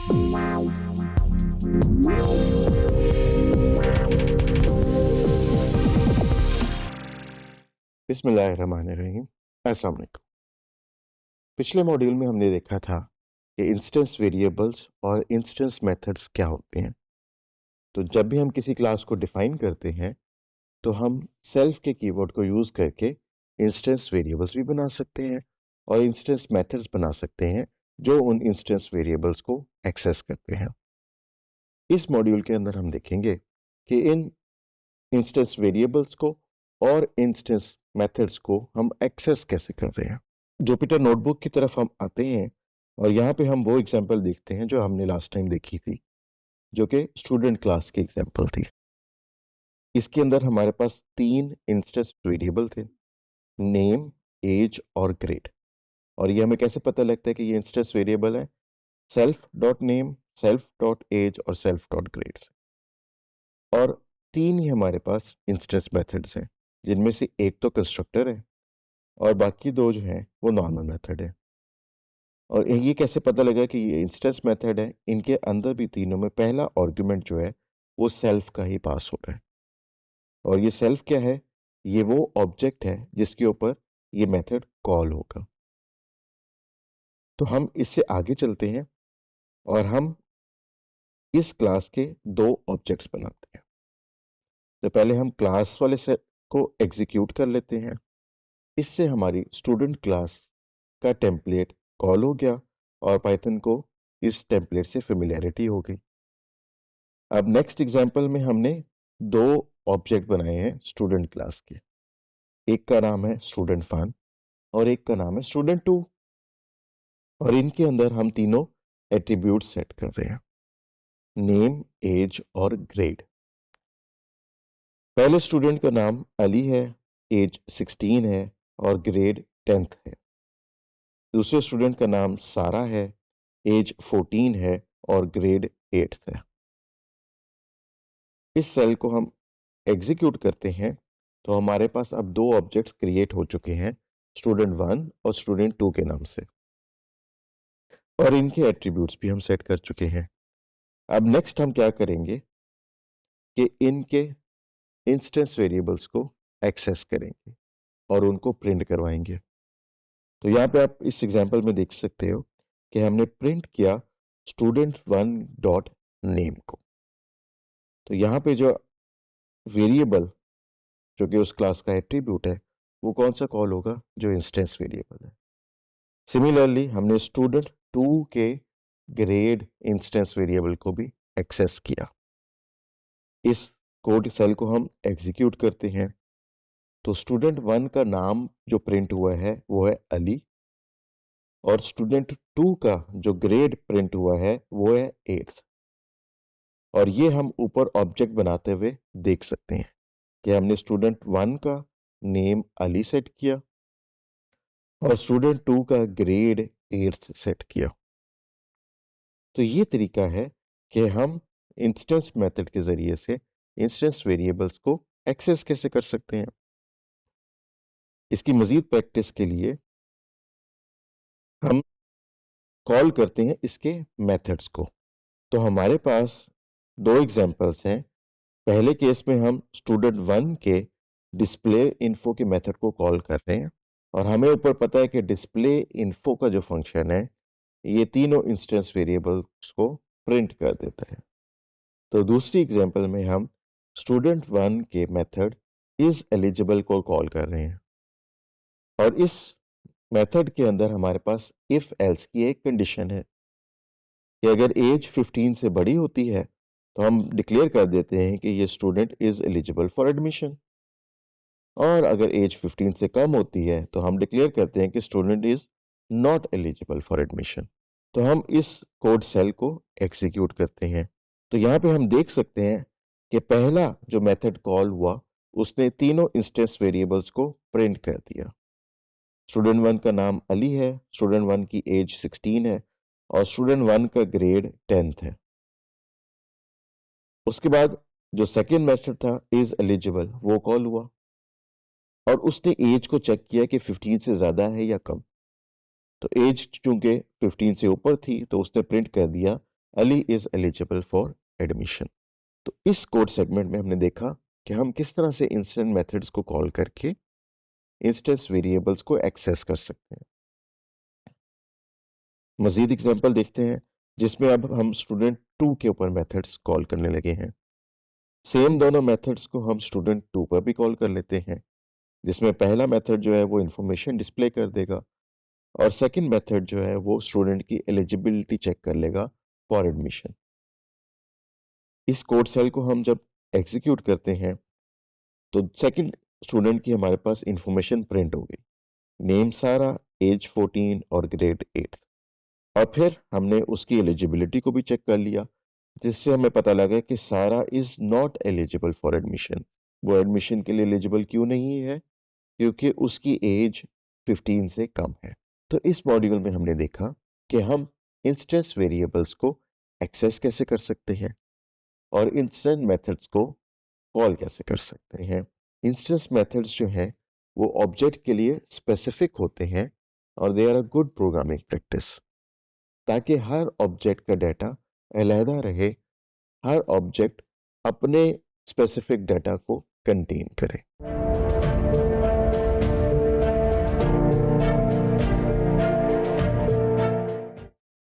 बिस्मिल्लाहिर्रहमानिर्रहीम। अस्सलाम वालेकुम। पिछले मॉड्यूल में हमने देखा था कि इंस्टेंस वेरिएबल्स और इंस्टेंस मेथड्स क्या होते हैं। तो जब भी हम किसी क्लास को डिफाइन करते हैं तो हम सेल्फ के कीवर्ड को यूज करके इंस्टेंस वेरिएबल्स भी बना सकते हैं और इंस्टेंस मेथड्स बना सकते हैं जो उन इंस्टेंस वेरिएबल्स को एक्सेस करते हैं। इस मॉड्यूल के अंदर हम देखेंगे कि इन इंस्टेंस वेरिएबल्स को और इंस्टेंस मेथड्स को हम एक्सेस कैसे कर रहे हैं। जुपिटर नोटबुक की तरफ हम आते हैं और यहाँ पे हम वो एग्जांपल देखते हैं जो हमने लास्ट टाइम देखी थी, जो कि स्टूडेंट क्लास की एग्जांपल थी। इसके अंदर हमारे पास 3 इंस्टेंस वेरिएबल थे, नेम, एज और ग्रेड। और ये हमें कैसे पता लगता है कि ये इंस्टेंस वेरिएबल है? Self dot name, self dot age और सेल्फ डॉट ग्रेड से। और 3 ही हमारे पास इंस्टेंस मेथड्स हैं, जिनमें से एक तो कंस्ट्रक्टर है और बाकी 2 जो हैं वो नॉर्मल मेथड है। और ये कैसे पता लगा कि ये इंस्टेंस मेथड है? इनके अंदर भी तीनों में पहला आर्गुमेंट जो है वो सेल्फ का ही पास हो रहा है। और ये सेल्फ क्या है? ये वो ऑब्जेक्ट है जिसके ऊपर ये मेथड कॉल होगा। तो हम इससे आगे चलते हैं और हम इस क्लास के 2 ऑब्जेक्ट्स बनाते हैं। तो पहले हम क्लास वाले सेट को एग्जीक्यूट कर लेते हैं। इससे हमारी स्टूडेंट क्लास का टेम्पलेट कॉल हो गया और पाइथन को इस टेम्पलेट से फेमिलियरिटी हो गई। अब नेक्स्ट एग्जांपल में हमने 2 ऑब्जेक्ट बनाए हैं स्टूडेंट क्लास के। एक का नाम है स्टूडेंट 1 और एक का नाम है स्टूडेंट 2। और इनके अंदर हम तीनों एट्रीब्यूट सेट कर रहे हैं, नेम, एज और ग्रेड। पहले स्टूडेंट का नाम अली है, एज 16 है और ग्रेड 10th है। दूसरे स्टूडेंट का नाम सारा है, एज 14 है और ग्रेड 8th है। इस सेल को हम एग्जीक्यूट करते हैं तो हमारे पास अब 2 ऑब्जेक्ट्स क्रिएट हो चुके हैं, स्टूडेंट 1 और स्टूडेंट 2 के नाम से। और इनके एट्रीब्यूट्स भी हम सेट कर चुके हैं। अब नेक्स्ट हम क्या करेंगे कि इनके इंस्टेंस वेरिएबल्स को एक्सेस करेंगे और उनको प्रिंट करवाएंगे। तो यहाँ पे आप इस एग्जांपल में देख सकते हो कि हमने प्रिंट किया स्टूडेंट 1 डॉट नेम को। तो यहाँ पे जो वेरिएबल जो कि उस क्लास का एट्रीब्यूट है वो कौन सा कॉल होगा? जो इंस्टेंस वेरिएबल है। सिमिलरली हमने स्टूडेंट 2 के ग्रेड इंस्टेंस वेरिएबल को भी एक्सेस किया। इस कोड सेल को हम एग्जीक्यूट करते हैं तो स्टूडेंट 1 का नाम जो प्रिंट हुआ है वो है अली और स्टूडेंट 2 का जो ग्रेड प्रिंट हुआ है वो है 8th। और ये हम ऊपर ऑब्जेक्ट बनाते हुए देख सकते हैं कि हमने स्टूडेंट 1 का नेम अली सेट किया और स्टूडेंट 2 का ग्रेड 8th सेट किया। तो ये तरीका है कि हम इंस्टेंस मेथड के जरिए से इंस्टेंस वेरिएबल्स को एक्सेस कैसे कर सकते हैं। इसकी मजीद प्रैक्टिस के लिए हम कॉल करते हैं इसके मेथड्स को। तो हमारे पास 2 एग्जांपल्स हैं। पहले केस में हम स्टूडेंट 1 के डिस्प्ले इन्फो के मेथड को कॉल कर रहे हैं और हमें ऊपर पता है कि डिस्प्ले इन्फो का जो फंक्शन है ये तीनों इंस्टेंस वेरिएबल्स को प्रिंट कर देता है। तो दूसरी एग्जांपल में हम स्टूडेंट 1 के मेथड इज एलिजिबल को कॉल कर रहे हैं और इस मेथड के अंदर हमारे पास इफ एल्स की एक कंडीशन है कि अगर एज 15 से बड़ी होती है तो हम डिक्लेयर कर देते हैं कि ये student is eligible for admission, और अगर एज 15 से कम होती है तो हम डिक्लेयर करते हैं कि student is not eligible for admission. तो हम इस कोड सेल को एग्जीक्यूट करते हैं। तो यहाँ पे हम देख सकते हैं कि पहला जो मेथड कॉल हुआ उसने तीनों इंस्टेंस वेरिएबल्स को प्रिंट कर दिया। स्टूडेंट 1 का नाम अली है, स्टूडेंट 1 की एज 16 है और स्टूडेंट 1 का ग्रेड 10th है। उसके बाद जो सेकेंड मेथड था इज एलिजिबल वो कॉल हुआ और उसने एज को चेक किया कि 15 से ज्यादा है या कम। तो एज चूंकि 15 से ऊपर थी तो उसने प्रिंट कर दिया Ali is eligible for admission. तो इस कोड सेगमेंट में हमने देखा कि हम किस तरह से इंस्टेंट मेथड्स को कॉल करके इंस्टेंस वेरिएबल्स को एक्सेस कर सकते हैं। मजीद एग्जांपल देखते हैं जिसमें अब हम स्टूडेंट 2 के ऊपर मेथड्स कॉल करने लगे हैं। सेम दोनों मेथड्स को हम स्टूडेंट 2 पर भी कॉल कर लेते हैं, जिसमें पहला मेथड जो है वो इंफॉर्मेशन डिस्प्ले कर देगा और सेकंड मेथड जो है वो स्टूडेंट की एलिजिबिलिटी चेक कर लेगा फॉर एडमिशन। इस कोड सेल को हम जब एग्जीक्यूट करते हैं तो सेकंड स्टूडेंट की हमारे पास इंफॉर्मेशन प्रिंट हो गई, नेम सारा, एज 14 और ग्रेड 8। और फिर हमने उसकी एलिजिबिलिटी को भी चेक कर लिया, जिससे हमें पता लगा कि सारा is not eligible for admission. वो एडमिशन के लिए एलिजिबल क्यों नहीं है? क्योंकि उसकी एज 15 से कम है। तो इस मॉड्यूल में हमने देखा कि हम इंस्टेंस वेरिएबल्स को एक्सेस कैसे कर सकते हैं और इंस्टेंस मेथड्स को कॉल कैसे कर सकते हैं। इंस्टेंस मेथड्स जो हैं वो ऑब्जेक्ट के लिए स्पेसिफिक होते हैं और they are a good programming practice, ताकि हर ऑब्जेक्ट का डाटा अलहदा रहे, हर ऑब्जेक्ट अपने स्पेसिफिक डाटा को कंटेन करे।